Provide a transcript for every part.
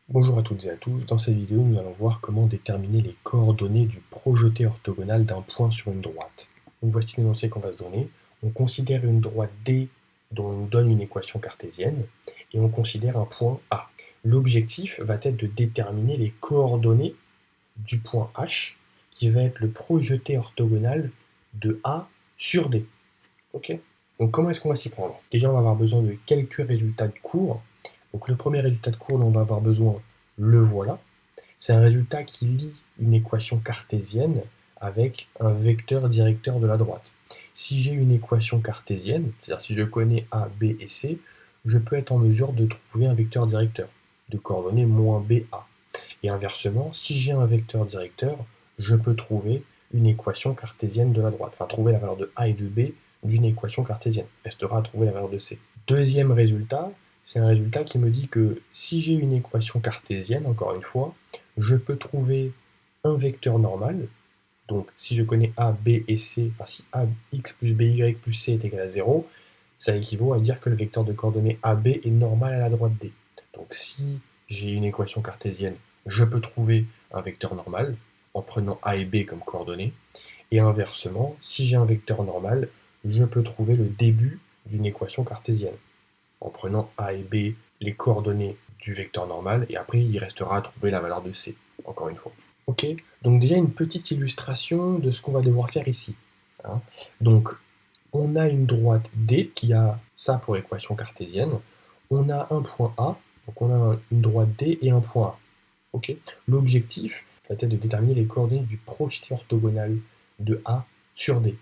Bonjour à toutes et à tous, dans cette vidéo nous allons voir comment déterminer les coordonnées du projeté orthogonal d'un point sur une droite. Donc voici l'énoncé qu'on va se donner. On considère une droite D dont on nous donne une équation cartésienne et on considère un point A. L'objectif va être de déterminer les coordonnées du point H qui va être le projeté orthogonal de A sur D. Ok. Donc comment est-ce qu'on va s'y prendre? Déjà on va avoir besoin de quelques résultats de cours. Donc le premier résultat de cours dont on va avoir besoin, le voilà. C'est un résultat qui lie une équation cartésienne avec un vecteur directeur de la droite. Si j'ai une équation cartésienne, c'est-à-dire si je connais A, B et C, je peux être en mesure de trouver un vecteur directeur de coordonnées moins BA. Et inversement, si j'ai un vecteur directeur, je peux trouver une équation cartésienne de la droite, enfin trouver la valeur de A et de B d'une équation cartésienne. Restera à trouver la valeur de C. Deuxième résultat, c'est un résultat qui me dit que si j'ai une équation cartésienne, encore une fois, je peux trouver un vecteur normal. Donc si je connais A, B et C, enfin si AX plus BY plus C est égal à 0, ça équivaut à dire que le vecteur de coordonnées AB est normal à la droite D. Donc si j'ai une équation cartésienne, je peux trouver un vecteur normal en prenant A et B comme coordonnées. Et inversement, si j'ai un vecteur normal, je peux trouver le début d'une équation cartésienne en prenant A et B les coordonnées du vecteur normal, et après il restera à trouver la valeur de C, encore une fois. Ok, donc déjà une petite illustration de ce qu'on va devoir faire ici. Hein. Donc on a une droite D qui a ça pour équation cartésienne, on a un point A, donc on a une droite D et un point A. Okay. L'objectif va être de déterminer les coordonnées du projeté orthogonal de A sur D.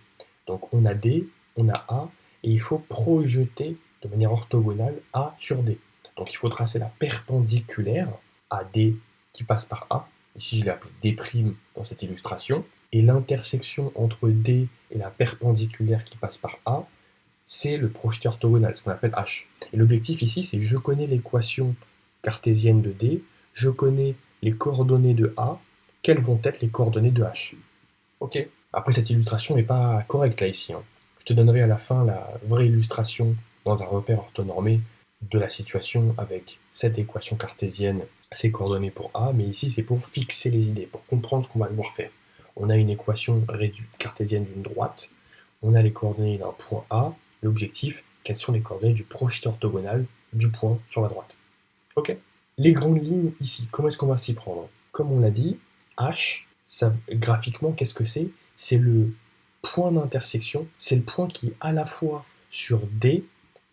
Donc on a D, on a A, et il faut projeter de manière orthogonale A sur D. Donc il faut tracer la perpendiculaire à D qui passe par A. Ici je l'ai appelé D' dans cette illustration. Et l'intersection entre D et la perpendiculaire qui passe par A, c'est le projeté orthogonal, ce qu'on appelle H. Et l'objectif ici, c'est je connais l'équation cartésienne de D, je connais les coordonnées de A, quelles vont être les coordonnées de H. Ok. Après, cette illustration n'est pas correcte là ici. Hein. Je te donnerai à la fin la vraie illustration dans un repère orthonormé de la situation avec cette équation cartésienne, ces coordonnées pour A, mais ici c'est pour fixer les idées, pour comprendre ce qu'on va devoir faire. On a une équation cartésienne d'une droite, on a les coordonnées d'un point A, l'objectif, quelles sont les coordonnées du projeté orthogonal du point sur la droite. Ok. Les grandes lignes ici, comment est-ce qu'on va s'y prendre? Comme on l'a dit, H, ça, graphiquement, qu'est-ce que c'est? C'est le point d'intersection, c'est le point qui est à la fois sur D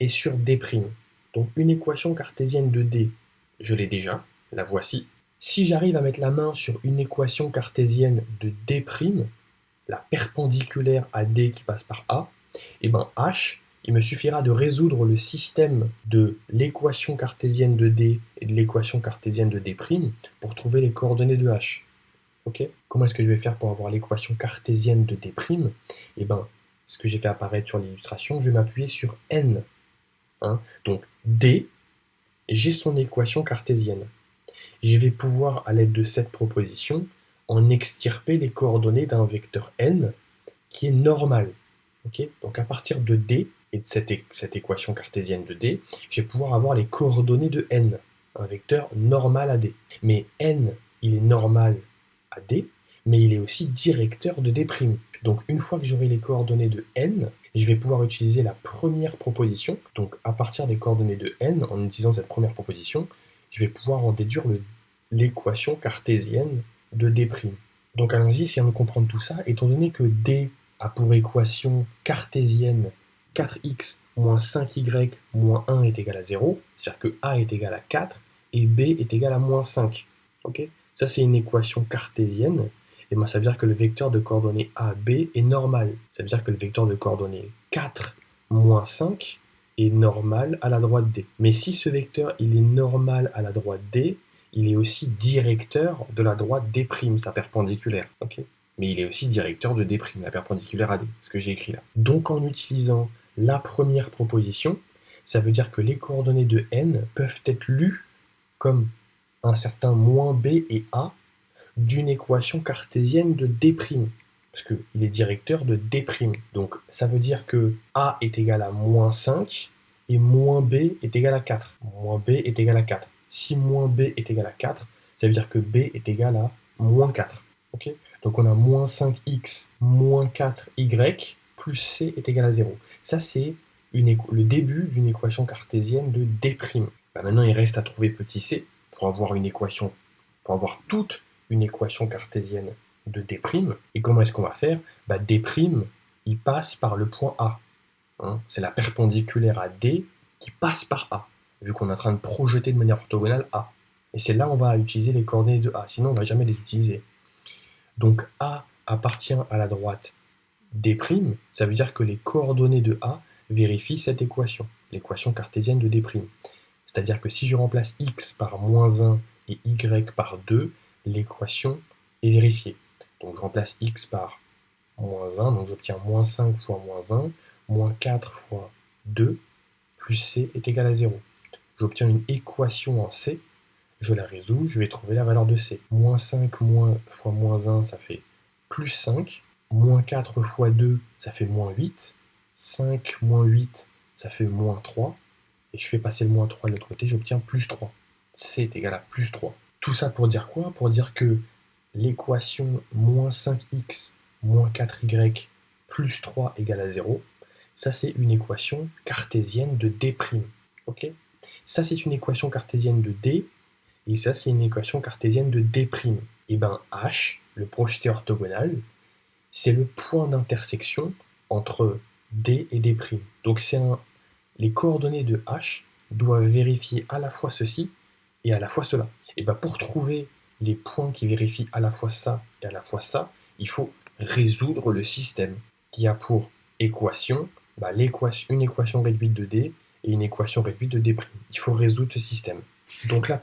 et sur D'. Donc une équation cartésienne de D, je l'ai déjà, la voici. Si j'arrive à mettre la main sur une équation cartésienne de D', la perpendiculaire à D qui passe par A, et ben H, il me suffira de résoudre le système de l'équation cartésienne de D et de l'équation cartésienne de D' pour trouver les coordonnées de H. Okay. Comment est-ce que je vais faire pour avoir l'équation cartésienne de D'? Eh ben, ce que j'ai fait apparaître sur l'illustration, je vais m'appuyer sur N. Hein. Donc D, j'ai son équation cartésienne. Je vais pouvoir, à l'aide de cette proposition, en extirper les coordonnées d'un vecteur N qui est normal. Okay. Donc à partir de D et de cette équation cartésienne de D, je vais pouvoir avoir les coordonnées de N, un vecteur normal à D. Mais N, il est normal à D, mais il est aussi directeur de D'. Donc une fois que j'aurai les coordonnées de N, je vais pouvoir utiliser la première proposition. Donc à partir des coordonnées de N, en utilisant cette première proposition, je vais pouvoir en déduire l'équation cartésienne de D'. Donc allons-y, essayons de comprendre tout ça. Étant donné que D a pour équation cartésienne 4x moins 5y moins 1 est égal à 0, c'est-à-dire que A est égal à 4 et B est égal à moins 5. Okay. Ça, c'est une équation cartésienne. Et ben, ça veut dire que le vecteur de coordonnées AB est normal. Ça veut dire que le vecteur de coordonnées 4 moins 5 est normal à la droite D. Mais si ce vecteur il est normal à la droite D, il est aussi directeur de la droite D', sa perpendiculaire. Okay. Mais il est aussi directeur de D', la perpendiculaire à D, ce que j'ai écrit là. Donc en utilisant la première proposition, ça veut dire que les coordonnées de N peuvent être lues comme un certain moins B et A d'une équation cartésienne de D'. parce qu'il est directeur de D'. Donc ça veut dire que A est égal à moins 5 et moins B est égal à 4. Moins B est égal à 4. Si moins B est égal à 4, ça veut dire que B est égal à moins 4. Okay, donc on a moins 5x moins 4y plus C est égal à 0. Ça c'est le début d'une équation cartésienne de D'. Maintenant il reste à trouver petit c pour avoir toute une équation cartésienne de D'. Et comment est-ce qu'on va faire? D', il passe par le point A. Hein, c'est la perpendiculaire à D qui passe par A, vu qu'on est en train de projeter de manière orthogonale A. Et c'est là où on va utiliser les coordonnées de A, sinon on ne va jamais les utiliser. Donc A appartient à la droite D', ça veut dire que les coordonnées de A vérifient cette équation, l'équation cartésienne de D'. C'est-à-dire que si je remplace x par moins 1 et y par 2, l'équation est vérifiée. Donc je remplace x par moins 1, donc j'obtiens moins 5 fois moins 1, moins 4 fois 2, plus c est égal à 0. J'obtiens une équation en c, je la résous, je vais trouver la valeur de c. Moins 5 fois moins 1, ça fait plus 5. Moins 4 fois 2, ça fait moins 8. 5 moins 8, ça fait moins 3. Et je fais passer le moins 3 de l'autre côté, j'obtiens plus 3. C est égal à plus 3. Tout ça pour dire quoi? Pour dire que l'équation moins 5x moins 4y plus 3 égale à 0, ça c'est une équation cartésienne de D'. Okay, ça c'est une équation cartésienne de D, et ça c'est une équation cartésienne de D'. Et bien H, le projeté orthogonal, c'est le point d'intersection entre D et D'. Donc les coordonnées de H doivent vérifier à la fois ceci et à la fois cela. Et bien pour trouver les points qui vérifient à la fois ça et à la fois ça, il faut résoudre le système qui a pour équation, une équation réduite de D et une équation réduite de D'. Il faut résoudre ce système. Donc là,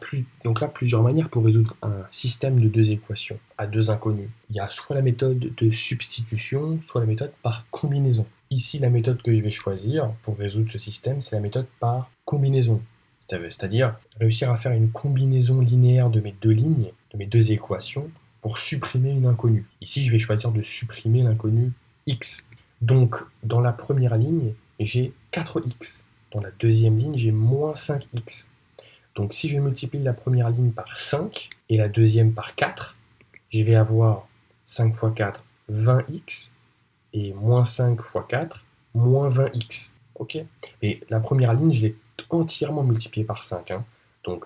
plusieurs manières pour résoudre un système de deux équations à deux inconnus. Il y a soit la méthode de substitution, soit la méthode par combinaison. Ici, la méthode que je vais choisir pour résoudre ce système, c'est la méthode par combinaison. C'est-à-dire réussir à faire une combinaison linéaire de mes deux lignes, de mes deux équations, pour supprimer une inconnue. Ici, je vais choisir de supprimer l'inconnu x. Donc, dans la première ligne, j'ai 4x. Dans la deuxième ligne, j'ai moins 5x. Donc si je multiplie la première ligne par 5 et la deuxième par 4, je vais avoir 5 fois 4, 20x, et moins 5 fois 4, moins 20x. Okay, et la première ligne, je l'ai entièrement multipliée par 5. Hein. Donc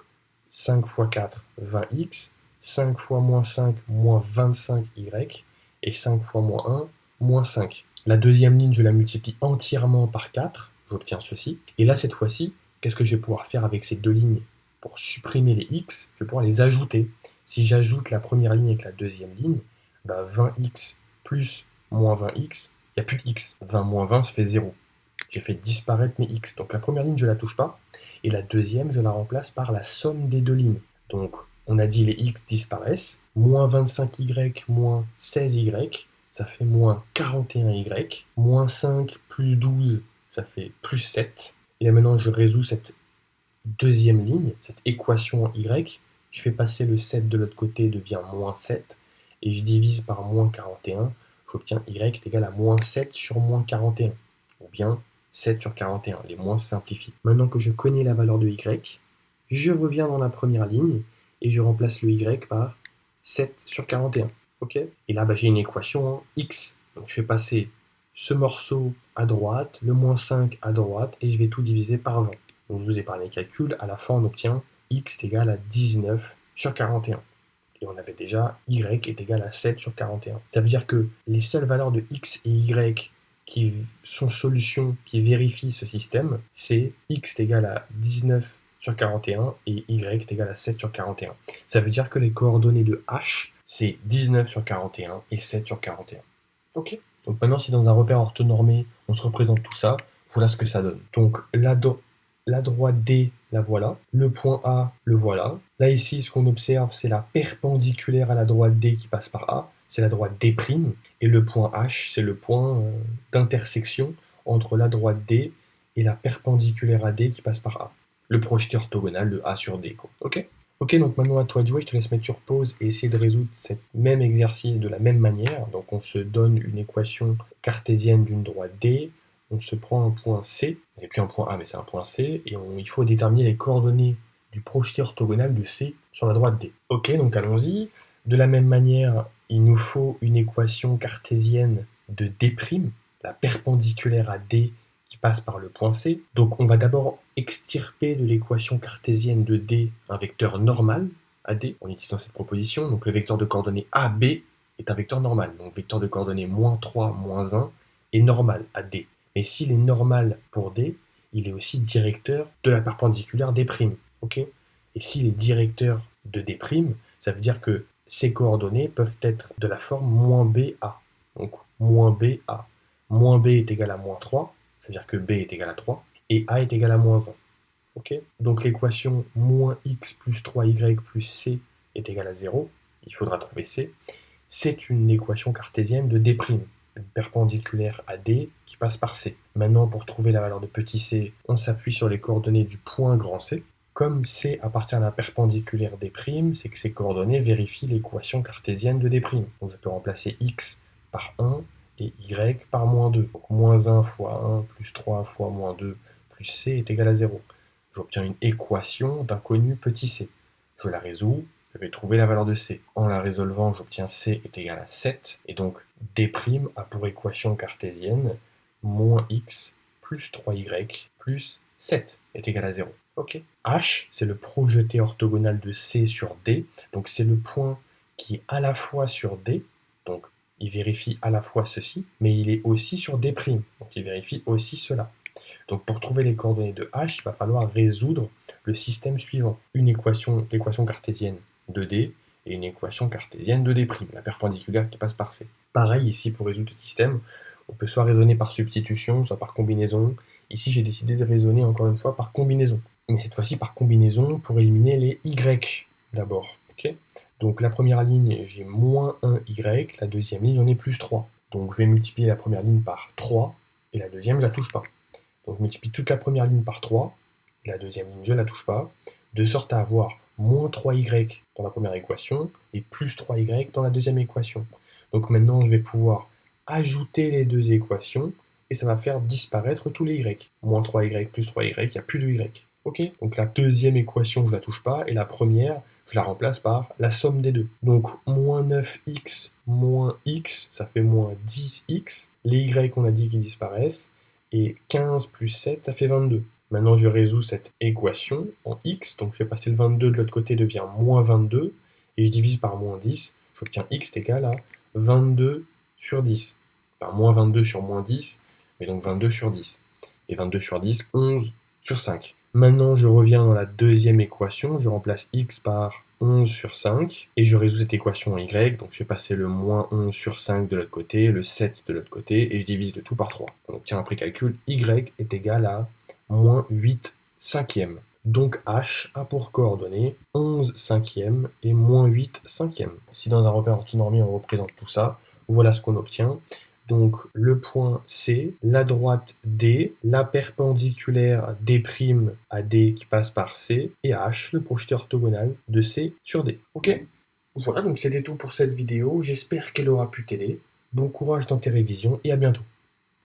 5 fois 4, 20x, 5 fois moins 5, moins 25y, et 5 fois moins 1, moins 5. La deuxième ligne, je la multiplie entièrement par 4, j'obtiens ceci. Et là, cette fois-ci, qu'est-ce que je vais pouvoir faire avec ces deux lignes? Pour supprimer les x, je vais pouvoir les ajouter. Si j'ajoute la première ligne avec la deuxième ligne, 20x plus moins 20x, il n'y a plus de x. 20 moins 20, ça fait 0. J'ai fait disparaître mes x. Donc la première ligne, je ne la touche pas. Et la deuxième, je la remplace par la somme des deux lignes. Donc on a dit les x disparaissent. Moins 25y moins 16y, ça fait moins 41y. Moins 5 plus 12, ça fait plus 7. Et là maintenant, je résous cette deuxième ligne, cette équation en y, je fais passer le 7 de l'autre côté, devient moins 7, et je divise par moins 41, j'obtiens y est égal à moins 7 sur moins 41, ou bien 7 sur 41, les moins simplifient. Maintenant que je connais la valeur de y, je reviens dans la première ligne, et je remplace le y par 7 sur 41. Okay, et là, j'ai une équation en x, donc je fais passer ce morceau à droite, le moins 5 à droite, et je vais tout diviser par 20. Donc je vous ai parlé des calculs, à la fin on obtient x est égal à 19 sur 41. Et on avait déjà y est égal à 7 sur 41. Ça veut dire que les seules valeurs de x et y qui sont solutions, qui vérifient ce système, c'est x est égal à 19 sur 41 et y est égal à 7 sur 41. Ça veut dire que les coordonnées de h, c'est 19 sur 41 et 7 sur 41. Ok. Donc maintenant, si dans un repère orthonormé, on se représente tout ça, voilà ce que ça donne. Donc la droite D, la voilà. Le point A, le voilà. Là, ici, ce qu'on observe, c'est la perpendiculaire à la droite D qui passe par A. C'est la droite D'. Et le point H, c'est le point d'intersection entre la droite D et la perpendiculaire à D qui passe par A. Le projeté orthogonal de A sur D. Quoi. Ok ? Ok, donc maintenant à toi de jouer, je te laisse mettre sur pause et essayer de résoudre ce même exercice de la même manière. Donc on se donne une équation cartésienne d'une droite D, on se prend un point C, et puis un point A, mais c'est un point C, et il faut déterminer les coordonnées du projeté orthogonal de C sur la droite D. Ok, donc allons-y. De la même manière, il nous faut une équation cartésienne de D', la perpendiculaire à D qui passe par le point C. Donc on va d'abord extirper de l'équation cartésienne de D un vecteur normal, AD, en utilisant cette proposition. Donc le vecteur de coordonnées AB est un vecteur normal. Donc vecteur de coordonnées -3, -1 est normal à D. Et s'il est normal pour D, il est aussi directeur de la perpendiculaire D'. Okay, et s'il est directeur de D', ça veut dire que ces coordonnées peuvent être de la forme -BA. Donc -BA. -B est égal à -3, ça veut dire que B est égal à 3, et A est égal à -1. Okay, donc l'équation -x plus 3y plus c est égale à 0. Il faudra trouver c. C'est une équation cartésienne de D', une perpendiculaire à D qui passe par C. Maintenant, pour trouver la valeur de petit c, on s'appuie sur les coordonnées du point grand C. Comme C appartient à la perpendiculaire D', c'est que ces coordonnées vérifient l'équation cartésienne de D'. Donc je peux remplacer x par 1 et y par -2. Donc -1 fois 1 plus 3 fois -2 plus c est égal à 0. J'obtiens une équation d'inconnu petit c. Je la résous, je vais trouver la valeur de c. En la résolvant, j'obtiens c est égal à 7, et donc D' a pour équation cartésienne -x plus 3y plus 7 est égal à 0. Ok. H, c'est le projeté orthogonal de C sur D, donc c'est le point qui est à la fois sur D, donc il vérifie à la fois ceci, mais il est aussi sur D', donc il vérifie aussi cela. Donc pour trouver les coordonnées de H, il va falloir résoudre le système suivant. L'équation cartésienne de D et une équation cartésienne de D', la perpendiculaire qui passe par C. Pareil ici pour résoudre le système, on peut soit raisonner par substitution, soit par combinaison. Ici j'ai décidé de raisonner encore une fois par combinaison. Mais cette fois-ci par combinaison pour éliminer les Y d'abord. Okay, donc la première ligne j'ai -1Y, la deuxième ligne j'en ai +3. Donc je vais multiplier la première ligne par 3 et la deuxième je la touche pas. Donc je multiplie toute la première ligne par 3, et la deuxième ligne je ne la touche pas, de sorte à avoir -3y dans la première équation et +3y dans la deuxième équation. Donc maintenant je vais pouvoir ajouter les deux équations et ça va faire disparaître tous les y. -3y plus 3y, il n'y a plus de y. Ok, donc la deuxième équation je ne la touche pas et la première je la remplace par la somme des deux. Donc -9x moins x, ça fait -10x. Les y on a dit qu'ils disparaissent. Et 15 plus 7, ça fait 22. Maintenant, je résous cette équation en x, donc je vais passer le 22 de l'autre côté, devient -22, et je divise par -10, j'obtiens x est égal à 22 sur 10. Enfin, -22 sur -10, mais donc 22 sur 10. Et 22 sur 10, 11 sur 5. Maintenant, je reviens dans la deuxième équation, je remplace x par 11 sur 5, et je résous cette équation en y, donc je vais passer le -11 sur 5 de l'autre côté, le 7 de l'autre côté, et je divise le tout par 3. On obtient après calcul, y est égal à -8 cinquièmes. Donc h a pour coordonnées 11 cinquièmes et -8 cinquièmes. Si dans un repère orthonormé on représente tout ça, voilà ce qu'on obtient. Donc le point C, la droite D, la perpendiculaire D' à D qui passe par C, et H, le projeté orthogonal de C sur D. Ok, voilà, donc c'était tout pour cette vidéo, j'espère qu'elle aura pu t'aider. Bon courage dans tes révisions et à bientôt.